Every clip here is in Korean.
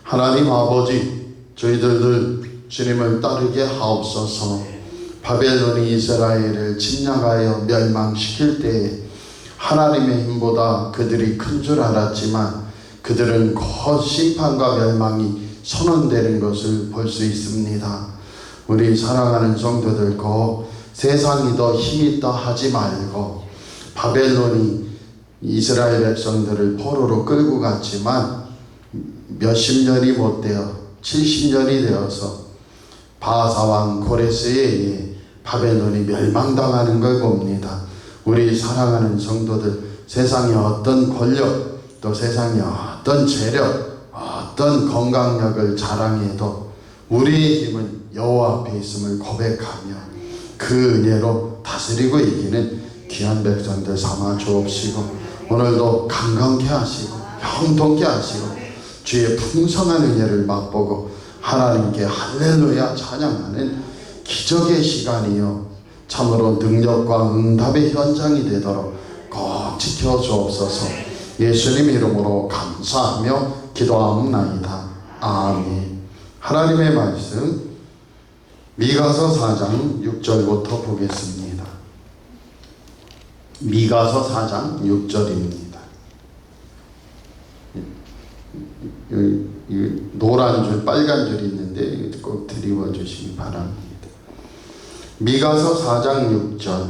하나님 아버지, 저희들도 주님을 따르게 하옵소서. 바벨론이 이스라엘을 침략하여 멸망시킬 때에 하나님의 힘보다 그들이 큰 줄 알았지만 그들은 곧 심판과 멸망이 선언되는 것을 볼 수 있습니다. 우리 사랑하는 성도들, 세상이 더 힘이 있다 하지 말고, 바벨론이 이스라엘 백성들을 포로로 끌고 갔지만 몇십 년이 못 되어 70년이 되어서 바사왕 고레스에 의해 바벨론이 멸망당하는 걸 봅니다. 우리 사랑하는 성도들, 세상의 어떤 권력, 또 세상의 어떤 재력, 어떤 건강력을 자랑해도 우리의 힘은 여호와 앞에 있음을 고백하며 그 은혜로 다스리고 이기는 귀한 백성들 삼아 주옵시고, 오늘도 강건케 하시고 형통케 하시고 주의 풍성한 은혜를 맛보고 하나님께 할렐루야 찬양하는 기적의 시간이요 참으로 능력과 응답의 현장이 되도록 꼭 지켜주옵소서. 예수님 이름으로 감사하며 기도하옵나이다. 아멘. 하나님의 말씀 미가서 4장 6절부터 보겠습니다. 미가서 4장 6절입니다. 노란 줄, 빨간 줄이 있는데 꼭 드리워 주시기 바랍니다. 미가서 4장 6절.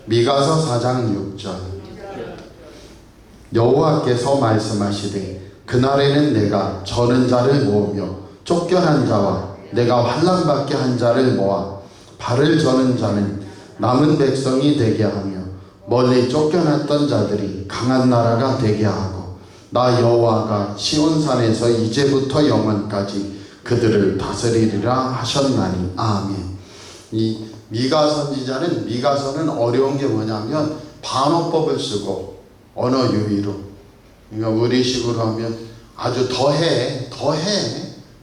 미가서 4장 6절. 여호와께서 말씀하시되 그날에는 내가 저는 자를 모으며 쫓겨난 자와 내가 환난 받게 한 자를 모아 발을 저는 자는 남은 백성이 되게 하며 멀리 쫓겨났던 자들이 강한 나라가 되게 하고 나 여호와가 시온산에서 이제부터 영원까지 그들을 다스리리라 하셨나니. 아멘. 이 미가 선지자는, 미가서는 어려운 게 뭐냐면 반어법을 쓰고 언어 유희로, 그러니까 우리식으로 하면 아주 더해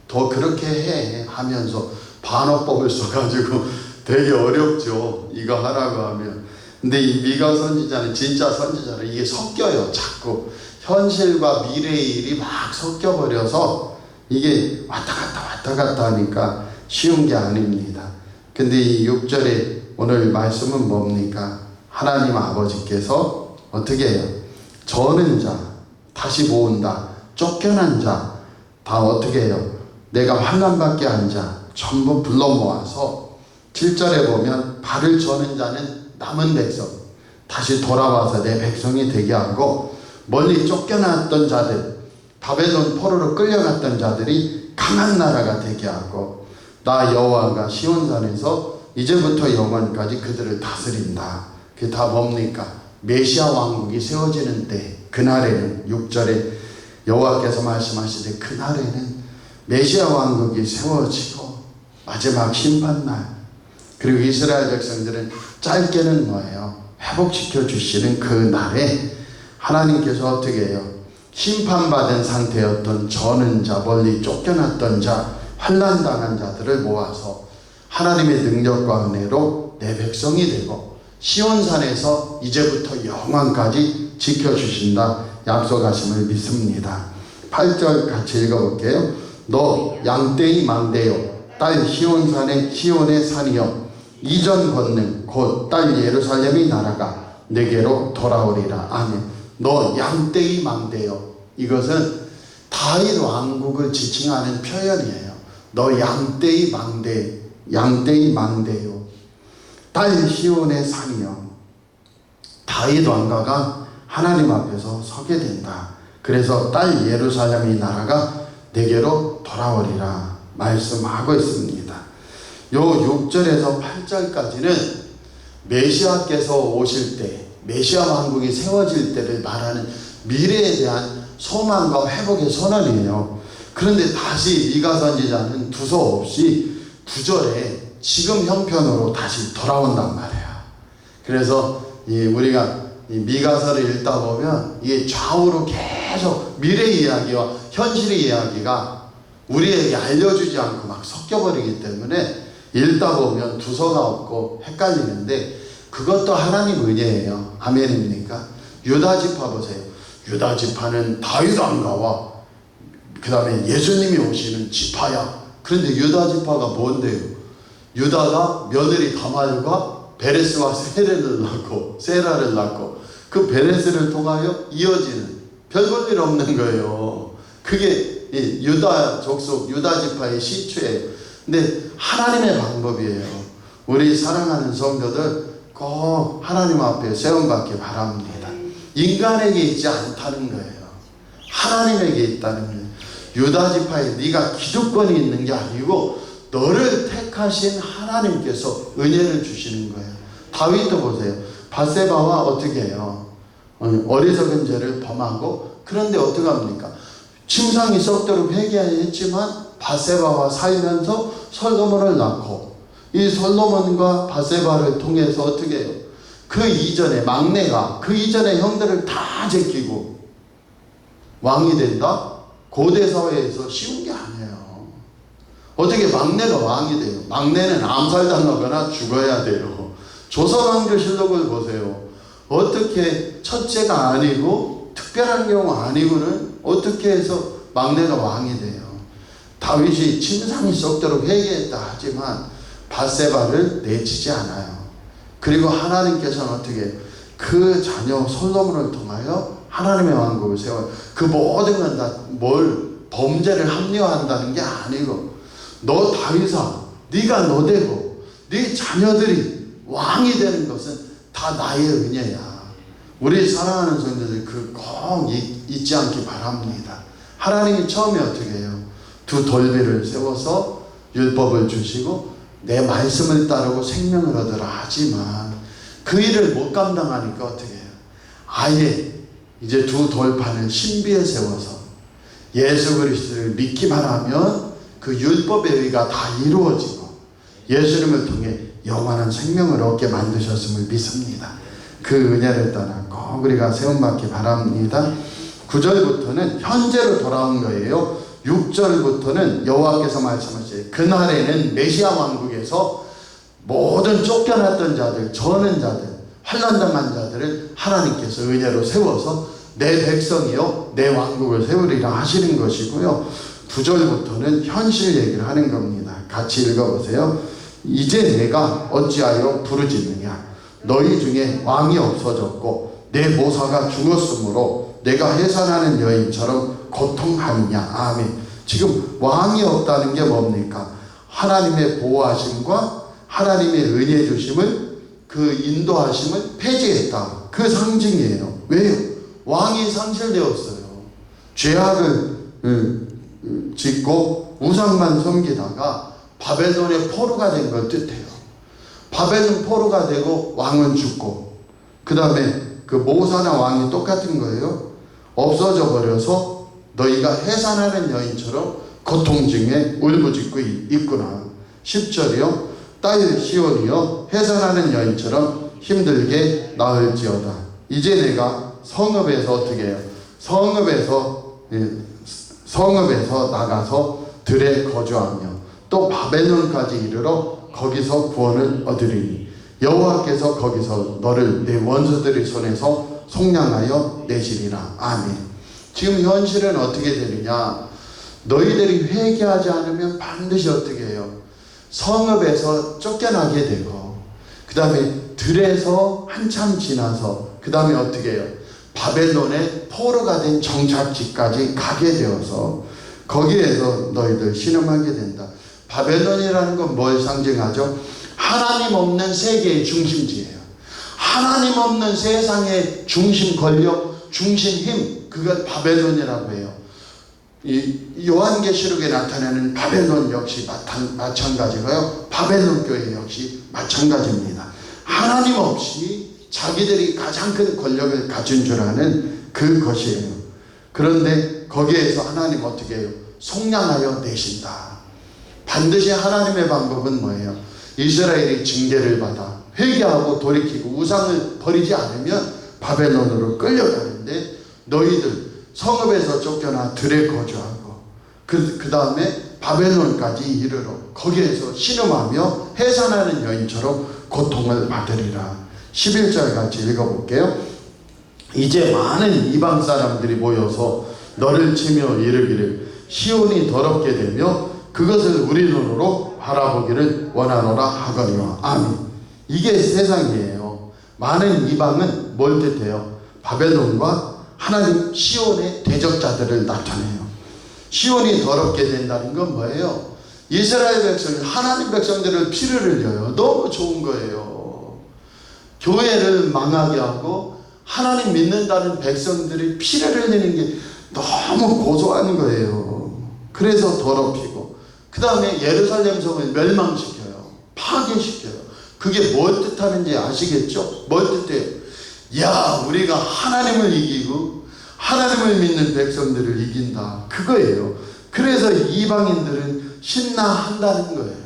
더 그렇게 해 하면서 반어법을 써가지고 되게 어렵죠, 이거 하라고 하면. 근데 이 미가 선지자는 진짜 선지자는 이게 섞여요. 자꾸 현실과 미래의 일이 막 섞여버려서 이게 왔다 갔다 하니까 쉬운 게 아닙니다. 근데 이 6절에 오늘 말씀은 뭡니까? 하나님 아버지께서 어떻게 해요? 저는 자, 다시 모은다. 쫓겨난 자 다 어떻게 해요? 내가 환난받게 한 자 전부 불러 모아서 7절에 보면 발을 저는 자는 남은 백성, 다시 돌아와서 내 백성이 되게 하고 멀리 쫓겨났던 자들, 바벨론 포로로 끌려갔던 자들이 강한 나라가 되게 하고 나 여호와가 시온산에서 이제부터 영원까지 그들을 다스린다. 그게 다 뭡니까? 메시아 왕국이 세워지는 때, 그날에는 6절에 여호와께서 말씀하시되 그날에는 메시아 왕국이 세워지고 마지막 심판날, 그리고 이스라엘 백성들은 짧게는 뭐예요? 회복시켜 주시는 그 날에 하나님께서 어떻게 해요? 심판받은 상태였던 저는 자, 멀리 쫓겨났던 자, 환난당한 자들을 모아서 하나님의 능력과 은혜로 내 백성이 되고 시온산에서 이제부터 영원까지 지켜주신다 약속하심을 믿습니다. 8절 같이 읽어볼게요. 너 양떼의 망대요 딸 시온의 산이요 이전 권능 곧 딸 예루살렘의 나라가 내게로 돌아오리라. 아멘. 너 양떼의 망대요. 이것은 다윗 왕국을 지칭하는 표현이에요. 너 양떼의 망대요. 딸 시온의 산이요. 다윗 왕가가 하나님 앞에서 서게 된다. 그래서 딸 예루살렘의 나라가 내게로 돌아오리라 말씀하고 있습니다. 요 6절에서 8절까지는 메시아께서 오실 때, 메시아 왕국이 세워질 때를 말하는 미래에 대한 소망과 회복의 선언이에요. 그런데 다시 미가 선지자는 두서없이 9절에 지금 형편으로 다시 돌아온단 말이야. 그래서 우리가 이 미가서를 읽다 보면 이게 좌우로 계속 미래 이야기와 현실의 이야기가 우리에게 알려주지 않고 막 섞여버리기 때문에 읽다 보면 두서가 없고 헷갈리는데 그것도 하나님 은혜예요. 아멘입니까? 유다 지파 보세요. 유다 지파는 다윗 왕가와 그 다음에 예수님이 오시는 지파야. 그런데 유다 지파가 뭔데요? 유다가 며느리 다말과 베레스와 세라를 낳고 그 베레스를 통하여 이어지는 별 볼 일 없는 거예요. 그게 유다 족속, 유다 지파의 시초예요. 근데 하나님의 방법이에요. 우리 사랑하는 성도들 꼭 하나님 앞에 세움받기 바랍니다. 인간에게 있지 않다는 거예요. 하나님에게 있다는 거예요. 유다 지파에 네가 기득권이 있는 게 아니고 너를 택하신 하나님께서 은혜를 주시는 거예요. 다윗도 보세요. 밧세바와 어떻게 해요? 어리석은 죄를 범하고, 그런데 어떻게 합니까? 침상이 썩도록 회개했지만 밧세바와 살면서 솔로몬을 낳고, 이 솔로몬과 밧세바를 통해서 어떻게 해요? 그 이전에 막내가 그 이전에 형들을 다 제끼고 왕이 된다? 고대 사회에서 쉬운 게 아니에요. 어떻게 막내가 왕이 돼요? 막내는 암살당하거나 죽어야 돼요. 조선왕조실록을 보세요. 어떻게 첫째가 아니고 특별한 경우 아니고는 어떻게 해서 막내가 왕이 돼요? 다윗이 침상이 썩도록 회개했다 하지만 밧세바를 내치지 않아요. 그리고 하나님께서는 어떻게 그 자녀 솔로몬을 통하여 하나님의 왕국을 세워요. 그 모든 건 다 뭘 범죄를 합리화한다는 게 아니고, 너 다윗아, 네가 너 되고 네 자녀들이 왕이 되는 것은 다 나의 은혜야. 우리 사랑하는 성도들 꼭 잊지 않기 바랍니다. 하나님이 처음에 어떻게 해요? 두 돌비를 세워서 율법을 주시고 내 말씀을 따르고 생명을 얻으라 하지만 그 일을 못 감당하니까 어떻게 해요? 아예 이제 두 돌판을 신비에 세워서 예수 그리스도를 믿기만 하면 그 율법의 의가 다 이루어지고 예수님을 통해 영원한 생명을 얻게 만드셨음을 믿습니다. 그 은혜를 따라 꼭 우리가 세움받기 바랍니다. 9절부터는 현재로 돌아온 거예요. 6절부터는 여호와께서 말씀하세요. 그날에는 메시아 왕국에서 모든 쫓겨났던 자들, 저는 자들, 환난당한 자들을 하나님께서 은혜로 세워서 내 백성이요 내 왕국을 세우리라 하시는 것이고요. 9절부터는 현실 얘기를 하는 겁니다. 같이 읽어보세요. 이제 내가 어찌하여 부르짖느냐? 너희 중에 왕이 없어졌고 내 모사가 죽었으므로 내가 해산하는 여인처럼 고통하느냐? 아멘. 지금 왕이 없다는 게 뭡니까? 하나님의 보호하심과 하나님의 은혜 주심을, 그 인도하심을 폐지했다. 그 상징이에요. 왜요? 왕이 상실되었어요. 죄악을 짓고 우상만 섬기다가 바벨론의 포로가 된 걸 뜻해요. 바벨론 포로가 되고 왕은 죽고, 그 다음에 그 모사나 왕이 똑같은 거예요. 없어져 버려서 너희가 해산하는 여인처럼 고통 중에 울부짖고 있구나. 10절이요. 딸 시온이여 해산하는 여인처럼 힘들게 나을지어다. 이제 내가 성읍에서 어떻게 해요? 성읍에서 나가서 들에 거주하며 또 바벨론까지 이르러 거기서 구원을 얻으리니 여호와께서 거기서 너를 내 원수들의 손에서 속량하여 내시리라. 아멘. 지금 현실은 어떻게 되느냐? 너희들이 회개하지 않으면 반드시 어떻게 해요? 성읍에서 쫓겨나게 되고, 그 다음에 들에서 한참 지나서 그 다음에 어떻게 해요? 바벨론의 포로가 된 정착지까지 가게 되어서 거기에서 너희들 신음하게 된다. 바벨론이라는 건 뭘 상징하죠? 하나님 없는 세계의 중심지예요. 하나님 없는 세상의 중심 권력, 중심 힘, 그걸 바벨론이라고 해요. 이 요한계시록에 나타나는 바벨론 역시 마찬가지고요. 바벨론 교회 역시 마찬가지입니다. 하나님 없이 자기들이 가장 큰 권력을 가진 줄 아는 그것이에요. 그런데 거기에서 하나님 어떻게 해요? 속량하여 내신다. 반드시 하나님의 방법은 뭐예요? 이스라엘이 징계를 받아 회개하고 돌이키고 우상을 버리지 않으면 바벨론으로 끌려가는데, 너희들 성읍에서 쫓겨나 들에 거주하고 그 다음에 바벨론까지 이르러 거기에서 신음하며 해산하는 여인처럼 고통을 받으리라. 11절 같이 읽어볼게요. 이제 많은 이방 사람들이 모여서 너를 치며 이르기를 시온이 더럽게 되며 그것을 우리 눈으로 바라보기를 원하노라 하거니와. 아멘. 이게 세상이에요. 많은 이방은 뭘 뜻해요? 바벨론과 하나님 시온의 대적자들을 나타내요. 시온이 더럽게 된다는 건 뭐예요? 이스라엘 백성, 하나님 백성들을 피를 흘려요. 너무 좋은 거예요. 교회를 망하게 하고 하나님 믿는다는 백성들이 피를 흘리는 게 너무 고소한 거예요. 그래서 더럽히고, 그 다음에 예루살렘 성을 멸망시켜요. 파괴시켜요. 그게 뭘 뜻하는지 아시겠죠? 뭘 뜻해요? 야, 우리가 하나님을 이기고 하나님을 믿는 백성들을 이긴다, 그거예요. 그래서 이방인들은 신나한다는 거예요.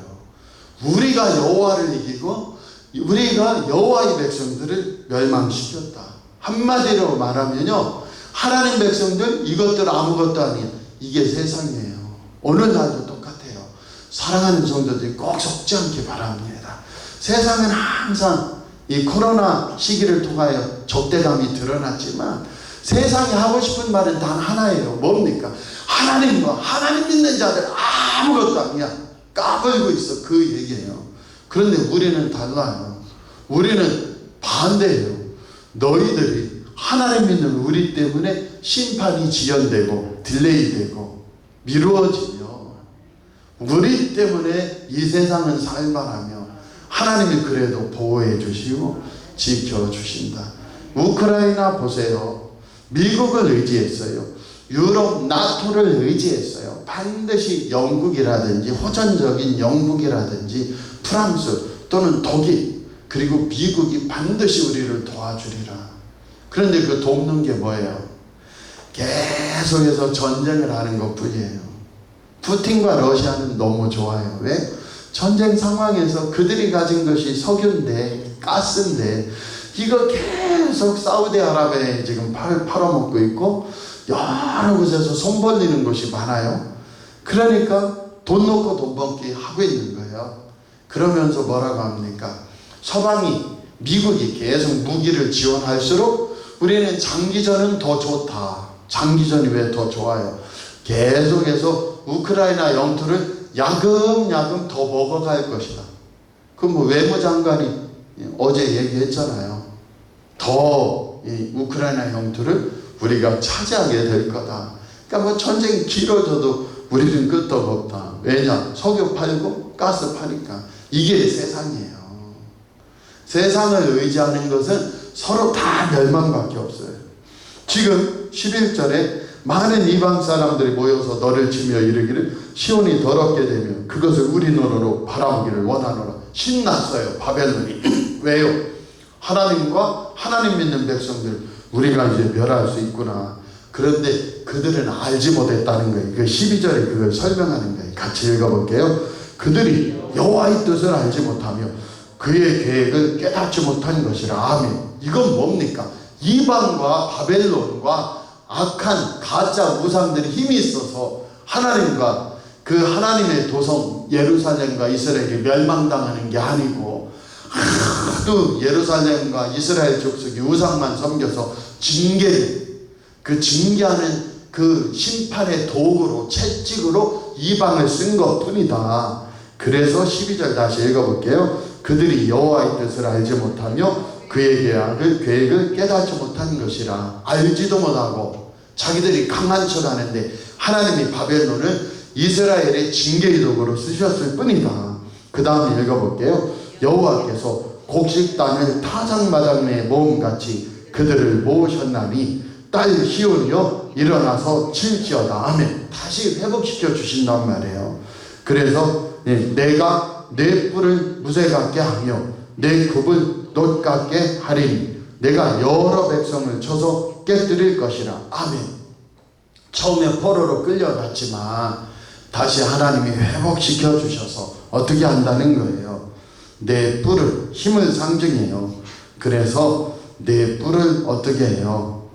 우리가 여호와를 이기고 우리가 여호와의 백성들을 멸망시켰다. 한마디로 말하면요, 하나님 백성들 이것들 아무것도 아니에요. 이게 세상이에요. 오늘날도 똑같아요. 사랑하는 성도들이 꼭 속지 않기 바랍니다. 세상은 항상 이 코로나 시기를 통하여 적대감이 드러났지만 세상이 하고 싶은 말은 단 하나예요. 뭡니까? 하나님과 하나님 믿는 자들 아무것도 아니야, 까불고 있어, 그 얘기예요. 그런데 우리는 달라요. 우리는 반대예요. 너희들이 하나님 믿는 우리 때문에 심판이 지연되고 딜레이되고 미루어지며 우리 때문에 이 세상은 살만하며 하나님이 그래도 보호해 주시고 지켜주신다. 우크라이나 보세요. 미국을 의지했어요. 유럽 나토를 의지했어요. 반드시 영국이라든지 호전적인 영국이라든지 프랑스 또는 독일 그리고 미국이 반드시 우리를 도와주리라. 그런데 그 돕는 게 뭐예요? 계속해서 전쟁을 하는 것 뿐이에요. 푸틴과 러시아는 너무 좋아요. 왜? 전쟁 상황에서 그들이 가진 것이 석유인데, 가스인데, 이거 계속 사우디아라비아에 지금 팔아먹고 있고 여러 곳에서 손 벌리는 곳이 많아요. 그러니까 돈 놓고 돈 벌기 하고 있는 거예요. 그러면서 뭐라고 합니까? 서방이, 미국이 계속 무기를 지원할수록 우리는 장기전은 더 좋다. 장기전이 왜 더 좋아요? 계속해서 우크라이나 영토를 야금야금 더 먹어갈 것이다. 그 뭐 외무장관이 어제 얘기했잖아요. 더 이 우크라이나 영토를 우리가 차지하게 될 거다. 그러니까 뭐 전쟁이 길어져도 우리는 끄떡없다. 왜냐? 석유 팔고 가스 파니까. 이게 세상이에요. 세상을 의지하는 것은 서로 다 멸망밖에 없어요. 지금 11절에 많은 이방 사람들이 모여서 너를 치며 이르기를 시온이 더럽게 되면 그것을 우리 눈으로 바라보기를 원하노라. 신났어요, 바벨론이. 왜요? 하나님과 하나님 믿는 백성들 우리가 이제 멸할 수 있구나. 그런데 그들은 알지 못했다는 거예요. 그 12절에 그걸 설명하는 거예요. 같이 읽어볼게요. 그들이 여호와의 뜻을 알지 못하며 그의 계획을 깨닫지 못한 것이라. 아멘. 이건 뭡니까? 이방과 바벨론과 악한 가짜 우상들이 힘이 있어서 하나님과 그 하나님의 도성 예루살렘과 이스라엘이 멸망당하는 게 아니고 하도 예루살렘과 이스라엘 족속이 우상만 섬겨서 그 징계하는 그 심판의 도구로, 채찍으로 이방을 쓴 것 뿐이다. 그래서 12절 다시 읽어볼게요. 그들이 여호와의 뜻을 알지 못하며 그의 계획을 깨닫지 못한 것이라. 알지도 못하고 자기들이 강한 척 하는데 하나님이 바벨론을 이스라엘의 징계의 도구로 쓰셨을 뿐이다. 그 다음에 읽어볼게요. 여호와께서 곡식단을 타작마당 내에 모음같이 그들을 모으셨나니 딸 시온이여 일어나서 칠지어다. 아멘. 다시 회복시켜 주신단 말이에요. 그래서 내가 내 뿔을 무쇠 같게 하며 내 굽을 놋 같게 하리니 내가 여러 백성을 쳐서 깨뜨릴 것이라. 아멘. 처음에 포로로 끌려갔지만 다시 하나님이 회복시켜 주셔서 어떻게 한다는 거예요? 내 뿔을, 힘을 상징해요. 그래서 내 뿔을 어떻게 해요?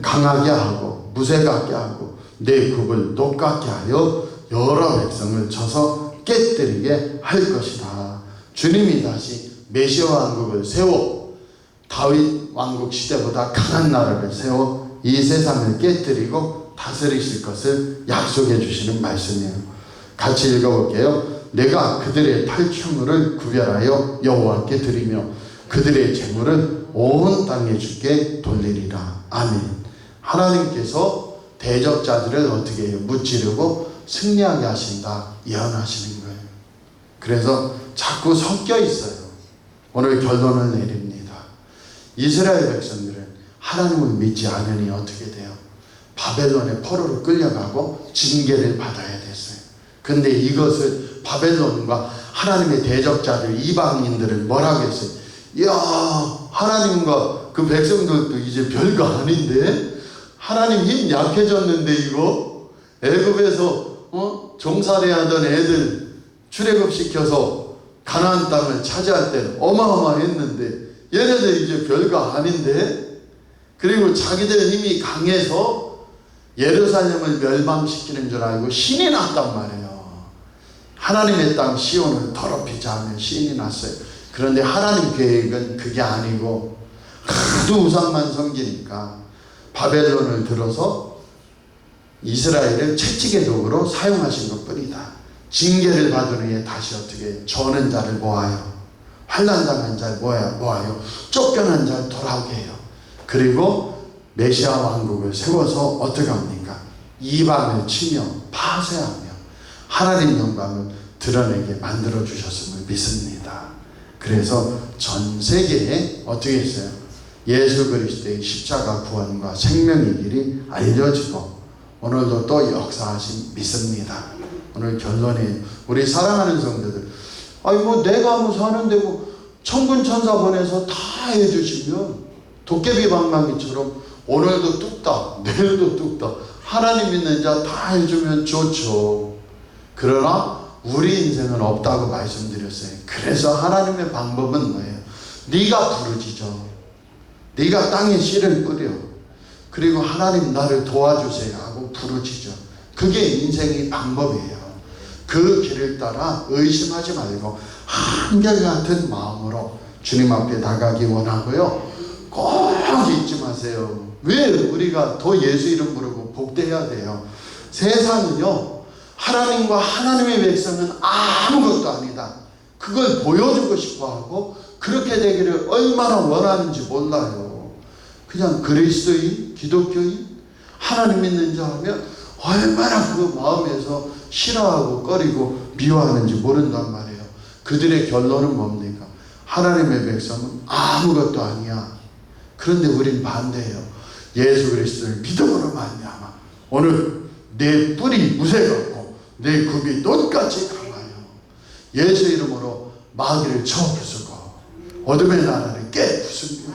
강하게 하고 무쇠 같게 하고 내 굽을 놋 같게 하여 여러 백성을 쳐서 깨뜨리게 할 것이다. 주님이 다시 메시아 왕국을 세워 다윗 왕국 시대보다 강한 나라를 세워 이 세상을 깨뜨리고 다스리실 것을 약속해 주시는 말씀이에요. 같이 읽어볼게요. 내가 그들의 탈취물을 구별하여 여호와께 드리며 그들의 재물을 온 땅에 주께 돌리리라. 아멘. 하나님께서 대적자들을 어떻게 해요? 무찌르고 승리하게 하신다, 예언하시는 거예요. 그래서 자꾸 섞여 있어요. 오늘 결론을 내립니다. 이스라엘 백성들은 하나님을 믿지 않으니 어떻게 돼요? 바벨론의 포로로 끌려가고 징계를 받아야 됐어요. 근데 이것을 바벨론과 하나님의 대적자들 이방인들은 뭐라고 했어요? 이야, 하나님과 그 백성들도 이제 별거 아닌데, 하나님 힘 약해졌는데 이거 애굽에서 종살이하던 애들 출애굽시켜서 가나안 땅을 차지할 때는 어마어마했는데 얘네들 이제 별거 아닌데, 그리고 자기들 힘이 강해서 예루살렘을 멸망시키는 줄 알고 신이 났단 말이에요. 하나님의 땅 시온을 더럽히자 하면 신이 났어요. 그런데 하나님 계획은 그게 아니고 하도 우상만 섬기니까 바벨론을 들어서 이스라엘을 채찍의 도구로 사용하신 것뿐이다. 징계를 받은 후에 다시 어떻게 저는 자를 모아요. 환난당한 자를 모아요. 쫓겨난 자를 돌아오게 해요. 그리고 메시아 왕국을 세워서 어떻게 합니까? 이방을 치며 파쇄하며 하나님 영광을 드러내게 만들어 주셨음을 믿습니다. 그래서 전 세계에 어떻게 했어요? 예수 그리스도의 십자가 구원과 생명의 길이 알려지고 오늘도 또 역사하심 믿습니다. 오늘 결론이 우리 사랑하는 성도들, 아니 뭐 내가 뭐 사는데 뭐 천군 천사 보내서 다 해주시면 도깨비 방망이처럼 오늘도 뚝딱 내일도 뚝딱 하나님 믿는 자 다 해주면 좋죠. 그러나 우리 인생은 없다고 말씀드렸어요. 그래서 하나님의 방법은 뭐예요? 네가 부르짖어. 네가 땅에 씨를 뿌려. 그리고 하나님 나를 도와주세요 하고 부르짖어. 그게 인생의 방법이에요. 그 길을 따라 의심하지 말고 한결같은 마음으로 주님 앞에 나가기 원하고요. 꼭 잊지 마세요. 왜 우리가 더 예수 이름 부르고 복되어야 돼요? 세상은요, 하나님과 하나님의 백성은 아무것도 아니다. 그걸 보여주고 싶어하고 그렇게 되기를 얼마나 원하는지 몰라요. 그냥 그리스도인, 기독교인, 하나님 믿는 자 하면 얼마나 그 마음에서 싫어하고 꺼리고 미워하는지 모른단 말이에요. 그들의 결론은 뭡니까? 하나님의 백성은 아무것도 아니야. 그런데 우린 반대예요. 예수 그리스도를 믿음으로 말미암아 오늘 내 뿔이 무쇠 같고 내 굽이 놋같이 강하여 예수 이름으로 마귀를 쳐 부수고 어둠의 나라를 깨 부수며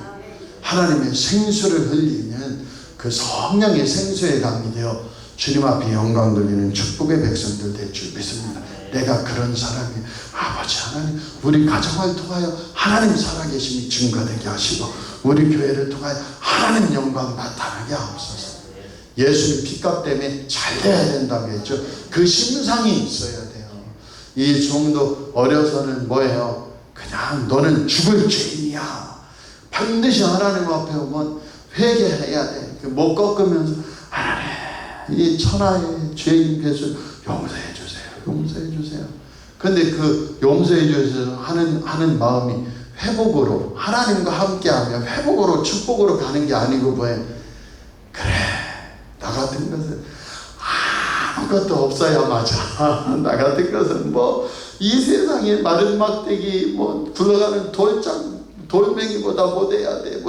하나님의 생수를 흘리는 그 성령의 생수에 감이 되어 주님 앞에 영광 돌리는 축복의 백성들 될 줄 믿습니다. 내가 그런 사람이 아버지 하나님 우리 가정을 통하여 하나님 살아계심이 증거되게 하시고 우리 교회를 통하여 하나님 영광 나타나게 하옵소서. 예수님 피값 때문에 잘 돼야 된다고 했죠. 그 심상이 있어야 돼요. 이 종도 어려서는 뭐예요? 그냥 너는 죽을 죄인이야. 반드시 하나님 앞에 오면 회개해야 돼. 못 꺾으면서 하나님 이 천하의 죄인 배수 용서해 주세요. 용서해 주세요. 근데 그 용서해 주셔서 하는 마음이 회복으로 하나님과 함께하며 회복으로 축복으로 가는 게 아니고 뭐예요? 그래 나 같은 것은 아무것도 없어야 맞아. 나 같은 것은 뭐 이 세상에 마른 막대기 뭐 굴러가는 돌멩이보다 못해야 돼.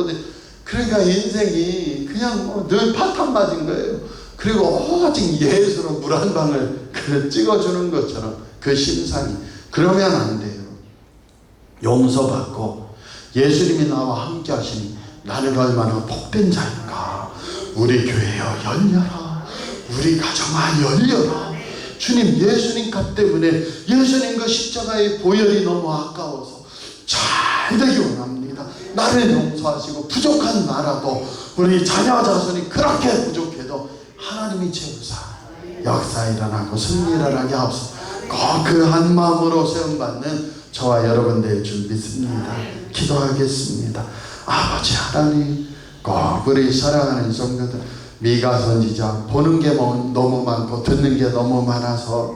그러니까 인생이 그냥 뭐 늘 파탄 맞은 거예요. 그리고 오직 예수로 물 한 방을 찍어주는 것처럼 그 심상이 그러면 안 돼요. 용서받고 예수님이 나와 함께 하시니 나는 얼마나 복된 자인가. 우리 교회여 열려라. 우리 가정아 열려라. 주님 예수님 값 때문에 예수님 그 십자가의 보혈이 너무 아까워서 잘 되기 원합니다. 나를 용서하시고 부족한 나라도 우리 자녀 자손이 그렇게 부족해도 하나님이 채우사 역사 일어나고 승리 일어나게 하옵소서. 꼭 그 한 마음으로 세움받는 저와 여러분 될 줄 믿습니다. 기도하겠습니다. 아버지 하나님 꼭 우리 사랑하는 성도들 미가 선지자 보는 게 너무 많고 듣는 게 너무 많아서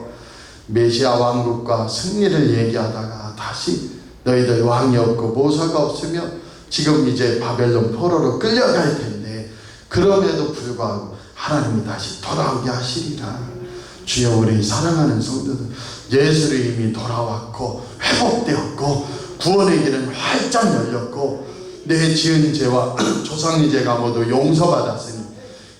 메시아 왕국과 승리를 얘기하다가 다시 너희들 왕이 없고 모사가 없으며 지금 이제 바벨론 포로로 끌려갈 텐데 그럼에도 불구하고 하나님이 다시 돌아오게 하시리라. 주여, 우리 사랑하는 성도들, 예수를 이미 돌아왔고 회복되었고 구원의 길은 활짝 열렸고 내 지은 죄와 조상의 죄가 모두 용서받았으니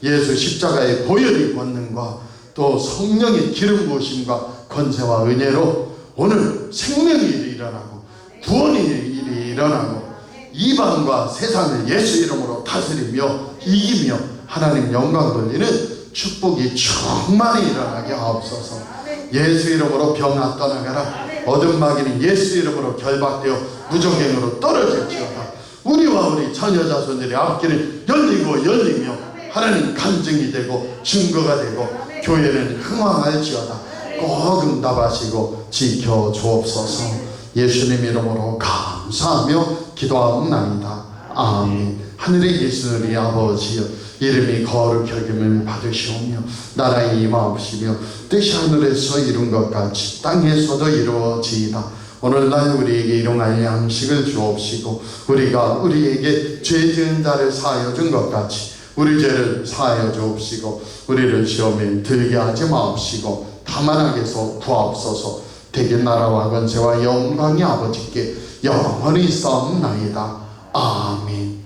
예수 십자가의 보혈의 권능과 또 성령의 기름 부으심과 권세와 은혜로 오늘 생명의 일이 일어나고 구원의 일이 일어나고 이방과 세상을 예수 이름으로 다스리며 이기며 하나님 영광 돌리는 축복이 충만히 일어나게 하옵소서. 예수 이름으로 병아 떠나가라. 어둠 마귀는 예수 이름으로 결박되어 무적행으로 떨어질지어다. 우리와 우리 자녀 자손들의 앞길을 열리며 하나님 간증이 되고 증거가 되고 교회는 흥왕할지어다. 꼭 응답하시고 지켜 주옵소서. 예수님 이름으로 감사하며 기도하옵나이다. 아멘. 하늘에 계신 우리 아버지여, 이름이 거룩히 여김을 받으시오며 나라의 임하옵시며 뜻이 하늘에서 이룬 것 같이 땅에서도 이루어지이다. 오늘날 우리에게 일용할 양식을 주옵시고 우리가 우리에게 죄 지은 자를 사하여 준 것 같이 우리 죄를 사하여 주옵시고 우리를 시험에 들게 하지 마옵시고 다만 악에서 구하옵소서. 대개 나라와 권세와 영광이 아버지께 영원히 있사옵나이다. 아멘.